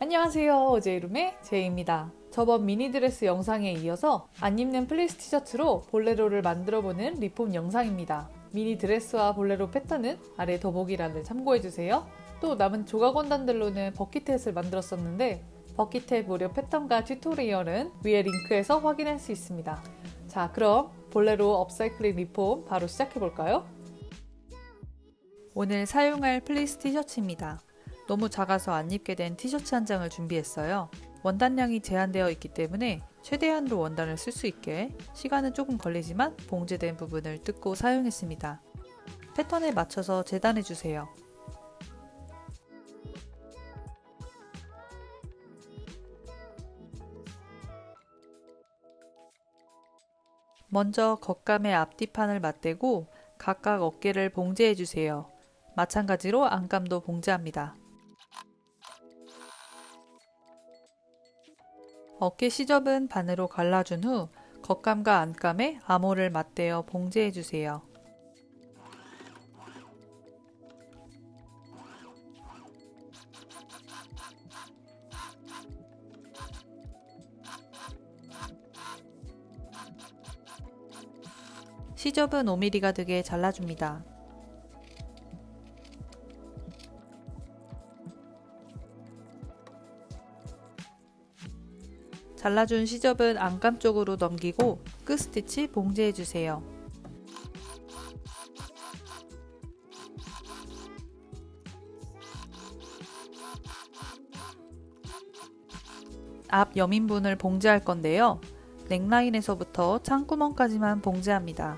안녕하세요. 제이룸의 제이입니다. 저번 미니드레스 영상에 이어서 안 입는 플리스 티셔츠로 볼레로를 만들어보는 리폼 영상입니다. 미니드레스와 볼레로 패턴은 아래 더보기란을 참고해주세요. 또 남은 조각 원단들로는 버킷햇을 만들었었는데 버킷햇 무료 패턴과 튜토리얼은 위에 링크에서 확인할 수 있습니다. 자, 그럼 볼레로 업사이클링 리폼 바로 시작해볼까요? 오늘 사용할 플리스 티셔츠입니다. 너무 작아서 안 입게 된 티셔츠 한 장을 준비했어요. 원단량이 제한되어 있기 때문에 최대한으로 원단을 쓸 수 있게 시간은 조금 걸리지만 봉제된 부분을 뜯고 사용했습니다. 패턴에 맞춰서 재단해주세요. 먼저 겉감의 앞뒤판을 맞대고 각각 어깨를 봉제해주세요. 마찬가지로 안감도 봉제합니다. 어깨 시접은 반으로 갈라준 후 겉감과 안감에 암호를 맞대어 봉제해주세요. 시접은 5mm가 되게 잘라줍니다. 잘라준 시접은 안감 쪽으로 넘기고 끝스티치 봉제해주세요. 앞 여민분을 봉제할 건데요. 넥라인에서부터 창구멍까지만 봉제합니다.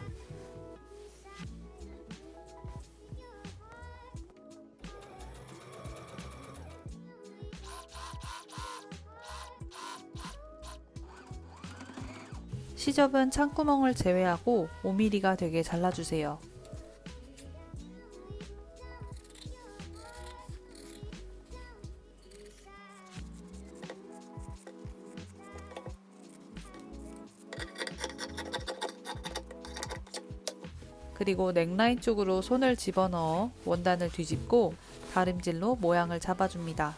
시접은 창구멍을 제외하고 5mm가 되게 잘라주세요. 그리고 넥라인 쪽으로 손을 집어넣어 원단을 뒤집고 다림질로 모양을 잡아줍니다.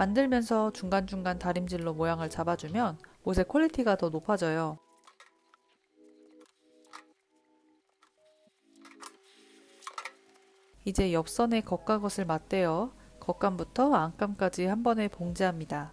만들면서 중간중간 다림질로 모양을 잡아주면 옷의 퀄리티가 더 높아져요. 이제 옆선에 겉가것을 맞대어 겉감부터 안감까지 한 번에 봉제합니다.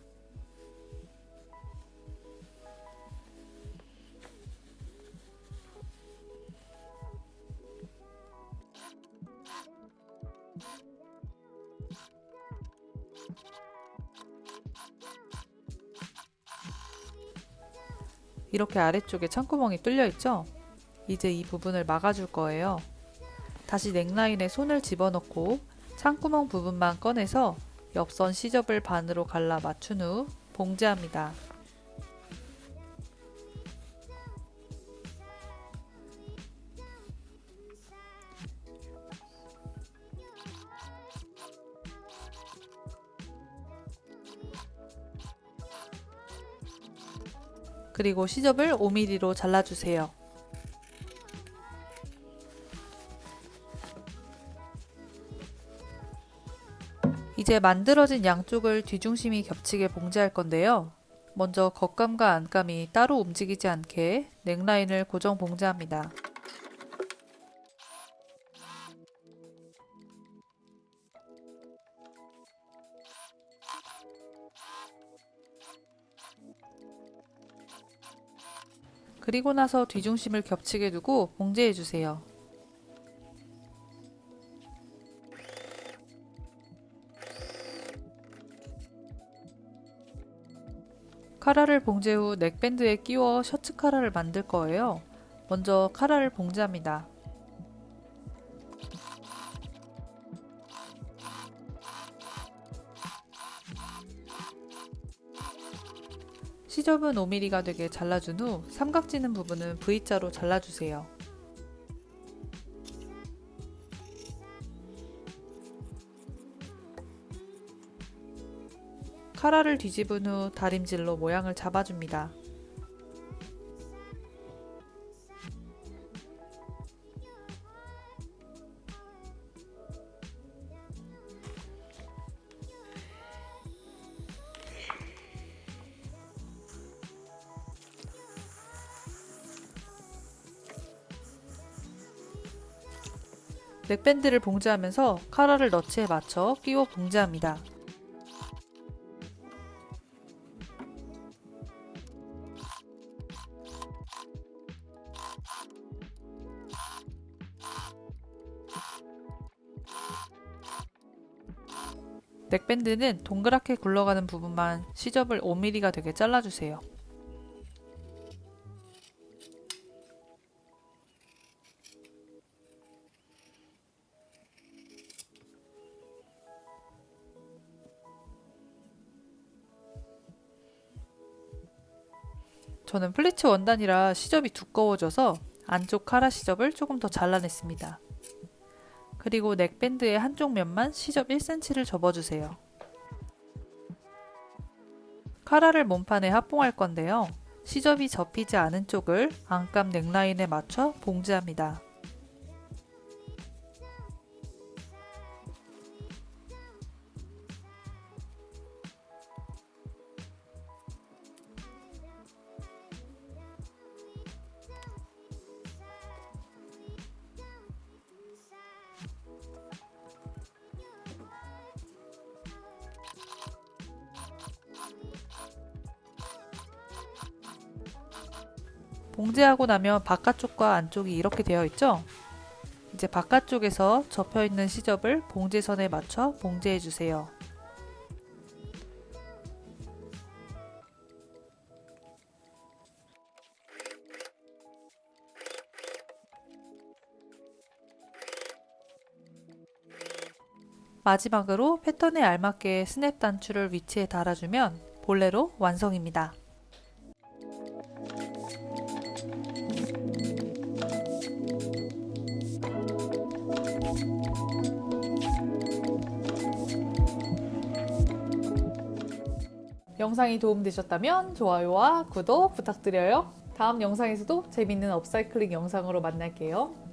이렇게 아래쪽에 창구멍이 뚫려 있죠? 이제 이 부분을 막아줄 거예요. 다시 넥라인에 손을 집어넣고 창구멍 부분만 꺼내서 옆선 시접을 반으로 갈라 맞춘 후 봉제합니다. 그리고 시접을 5mm로 잘라주세요. 이제 만들어진 양쪽을 뒤중심이 겹치게 봉제할 건데요. 먼저 겉감과 안감이 따로 움직이지 않게 넥라인을 고정 봉제합니다. 그리고 나서 뒤중심을 겹치게 두고 봉제해주세요. 카라를 봉제 후 넥밴드에 끼워 셔츠 카라를 만들 거예요. 먼저 카라를 봉제합니다. 시접은 5mm가 되게 잘라준 후 삼각 지는 부분은 V자로 잘라주세요. 카라를 뒤집은 후 다림질로 모양을 잡아줍니다. 넥밴드를 봉제하면서 카라를 너츠에 맞춰 끼워 봉제합니다. 넥밴드는 동그랗게 굴러가는 부분만 시접을 5mm가 되게 잘라주세요. 저는 플리츠 원단이라 시접이 두꺼워져서 안쪽 카라 시접을 조금 더 잘라냈습니다. 그리고 넥밴드의 한쪽 면만 시접 1cm를 접어주세요. 카라를 몸판에 합봉할 건데요. 시접이 접히지 않은 쪽을 안감 넥라인에 맞춰 봉제합니다. 봉제하고 나면 바깥쪽과 안쪽이 이렇게 되어 있죠? 이제 바깥쪽에서 접혀있는 시접을 봉제선에 맞춰 봉제해주세요. 마지막으로 패턴에 알맞게 스냅 단추를 위치에 달아주면 볼레로 완성입니다. 영상이 도움되셨다면 좋아요와 구독 부탁드려요. 다음 영상에서도 재밌는 업사이클링 영상으로 만날게요.